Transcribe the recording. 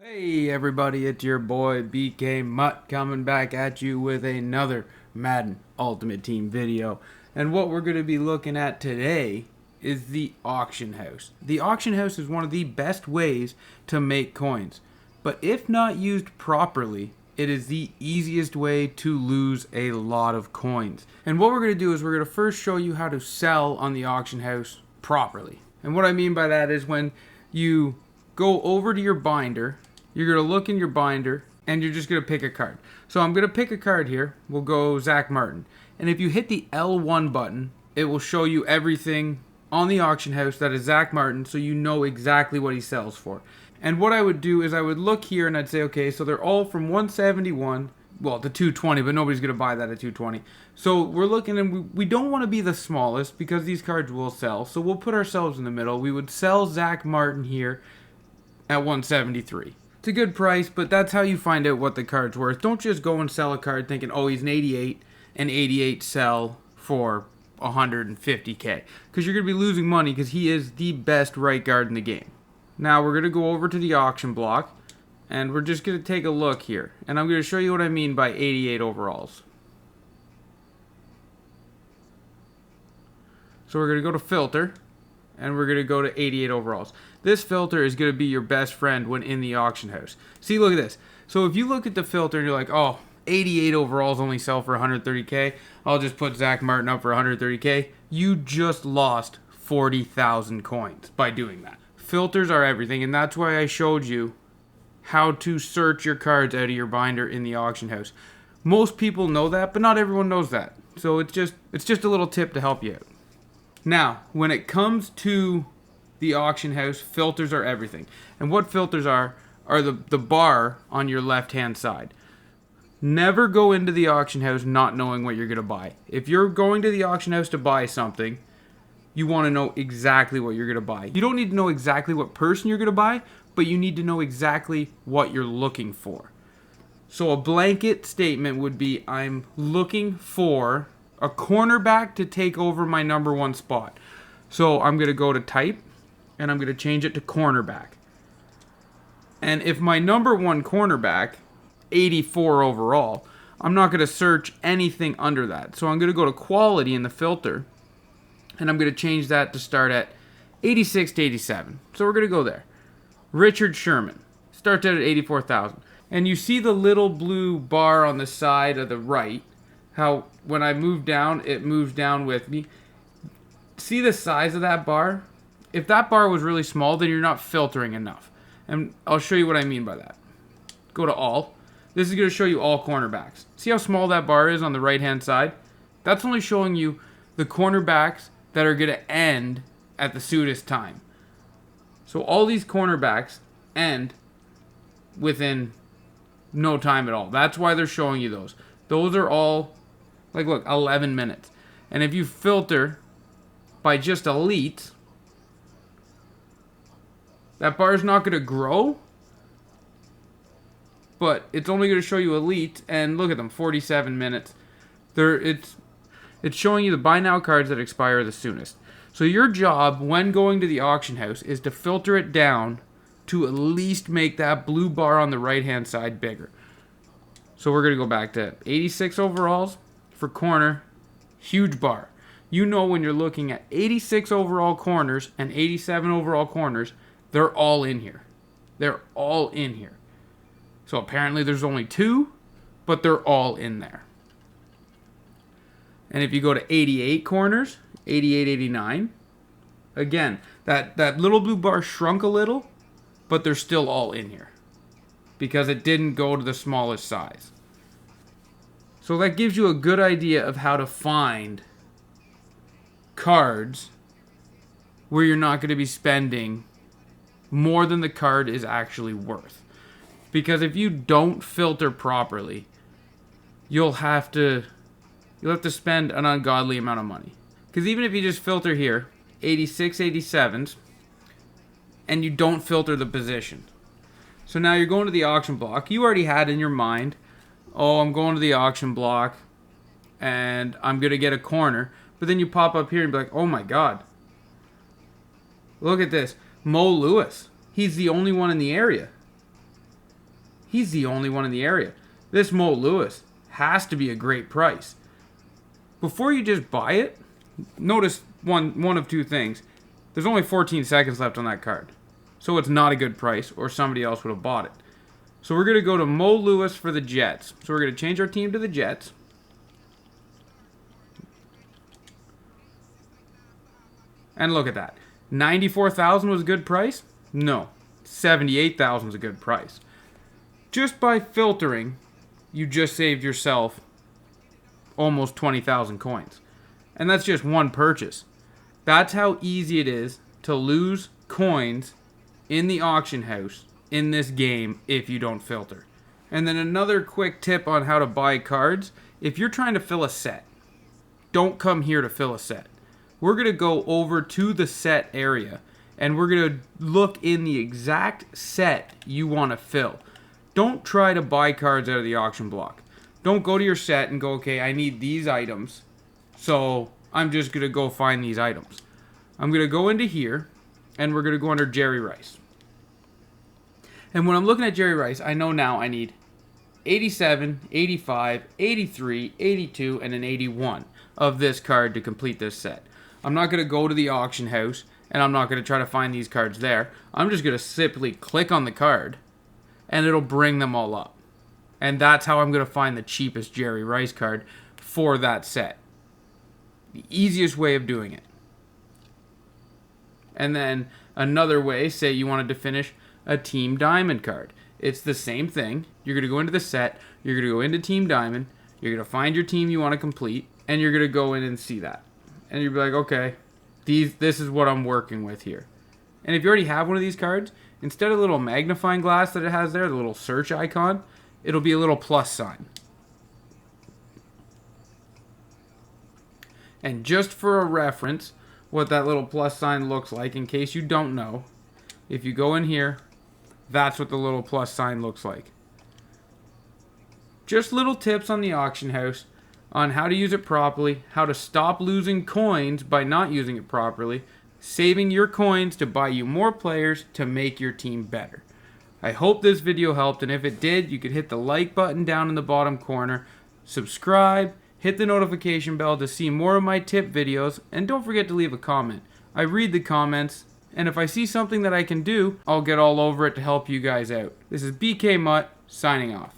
Hey everybody, it's your boy BK Mutt coming back at you with another Madden Ultimate Team video. And what we're going to be looking at today is the auction house. The auction house is one of the best ways to make coins. But if not used properly, it is the easiest way to lose a lot of coins. And what we're going to do is we're going to first show you how to sell on the auction house properly. And what I mean by that is when you go over to your binder, you're going to look in your binder and you're just going to pick a card. So I'm going to pick a card here. We'll go Zach Martin. And if you hit the L1 button, it will show you everything on the auction house that is Zach Martin, so you know exactly what he sells for. And what I would do is I would look here and I'd say, okay, so they're all from 171, well, to 220, but nobody's going to buy that at 220. So we're looking, and we don't want to be the smallest because these cards will sell. So we'll put ourselves in the middle. We would sell Zach Martin here at 173. It's a good price, but that's how you find out what the card's worth. Don't just go and sell a card thinking, oh, he's an 88, and 88 sell for 150k. Because you're going to be losing money because he is the best right guard in the game. Now we're going to go over to the auction block, and we're just going to take a look here. And I'm going to show you what I mean by 88 overalls. So we're going to go to filter, and we're going to go to 88 overalls. This filter is going to be your best friend when in the auction house. See, look at this. So if you look at the filter and you're like, oh, 88 overalls only sell for 130k, I'll just put Zach Martin up for 130k. You just lost 40,000 coins by doing that. Filters are everything, and that's why I showed you how to search your cards out of your binder in the auction house. Most people know that, but not everyone knows that. So it's just a little tip to help you out. Now, when it comes to the auction house, filters are everything. And what filters are the bar on your left-hand side. Never go into the auction house not knowing what you're going to buy. If you're going to the auction house to buy something, you want to know exactly what you're going to buy. You don't need to know exactly what person you're going to buy, but you need to know exactly what you're looking for. So a blanket statement would be, I'm looking for a cornerback to take over my number one spot. So I'm going to go to type, and I'm going to change it to cornerback. And if my number one cornerback, 84 overall, I'm not going to search anything under that. So I'm going to go to quality in the filter, and I'm going to change that to start at 86 to 87. So we're going to go there. Richard Sherman starts out at 84,000. And you see the little blue bar on the side of the right, how when I move down, it moves down with me. See the size of that bar? If that bar was really small, then you're not filtering enough. And I'll show you what I mean by that. Go to all. This is going to show you all cornerbacks. See how small that bar is on the right-hand side? That's only showing you the cornerbacks that are going to end at the soonest time. So all these cornerbacks end within no time at all. That's why they're showing you those. Those are all, like, look, 11 minutes. And if you filter by just elite, that bar is not going to grow, but it's only going to show you elite, and look at them, 47 minutes. It's showing you the buy now cards that expire the soonest. So your job when going to the auction house is to filter it down to at least make that blue bar on the right-hand side bigger. So we're going to go back to 86 overalls for corner, huge bar. You know when you're looking at 86 overall corners and 87 overall corners, they're all in here. They're all in here. So apparently there's only two, but they're all in there. And if you go to 88 corners, 88, 89, again, that little blue bar shrunk a little, but they're still all in here because it didn't go to the smallest size. So that gives you a good idea of how to find cards where you're not going to be spending more than the card is actually worth. Because if you don't filter properly, you'll have to spend an ungodly amount of money. Because even if you just filter here, 86, 87s, and you don't filter the position. So now you're going to the auction block. You already had in your mind, oh, I'm going to the auction block, and I'm going to get a corner. But then you pop up here and be like, oh my God. Look at this. Mo Lewis. He's the only one in the area. He's the only one in the area. This Mo Lewis has to be a great price. Before you just buy it, notice one of two things. There's only 14 seconds left on that card. So it's not a good price, or somebody else would have bought it. So we're going to go to Mo Lewis for the Jets. So we're going to change our team to the Jets. And look at that. 94,000 was a good price? No. 78,000 is a good price. Just by filtering, you just saved yourself almost 20,000 coins. And that's just one purchase. That's how easy it is to lose coins in the auction house in this game if you don't filter. And then another quick tip on how to buy cards. If you're trying to fill a set, don't come here to fill a set. We're going to go over to the set area and we're going to look in the exact set you want to fill. Don't try to buy cards out of the auction block. Don't go to your set and go, okay, I need these items, so I'm just going to go find these items. I'm going to go into here and we're going to go under Jerry Rice. And when I'm looking at Jerry Rice, I know now I need 87, 85, 83, 82, and an 81 of this card to complete this set. I'm not going to go to the auction house, and I'm not going to try to find these cards there. I'm just going to simply click on the card, and it'll bring them all up. And that's how I'm going to find the cheapest Jerry Rice card for that set. The easiest way of doing it. And then another way, say you wanted to finish a Team Diamond card. It's the same thing. You're going to go into the set, you're going to go into Team Diamond, you're going to find your team you want to complete, and you're going to go in and see that. And you'll be like, okay, this is what I'm working with here. And if you already have one of these cards, instead of the little magnifying glass that it has there, the little search icon, it'll be a little plus sign. And just for a reference, what that little plus sign looks like, in case you don't know, if you go in here, that's what the little plus sign looks like. Just little tips on the auction house on how to use it properly, how to stop losing coins by not using it properly, saving your coins to buy you more players to make your team better. I hope this video helped, and if it did, you could hit the like button down in the bottom corner, subscribe, hit the notification bell to see more of my tip videos, and don't forget to leave a comment. I read the comments, and if I see something that I can do, I'll get all over it to help you guys out. This is BK Mutt, signing off.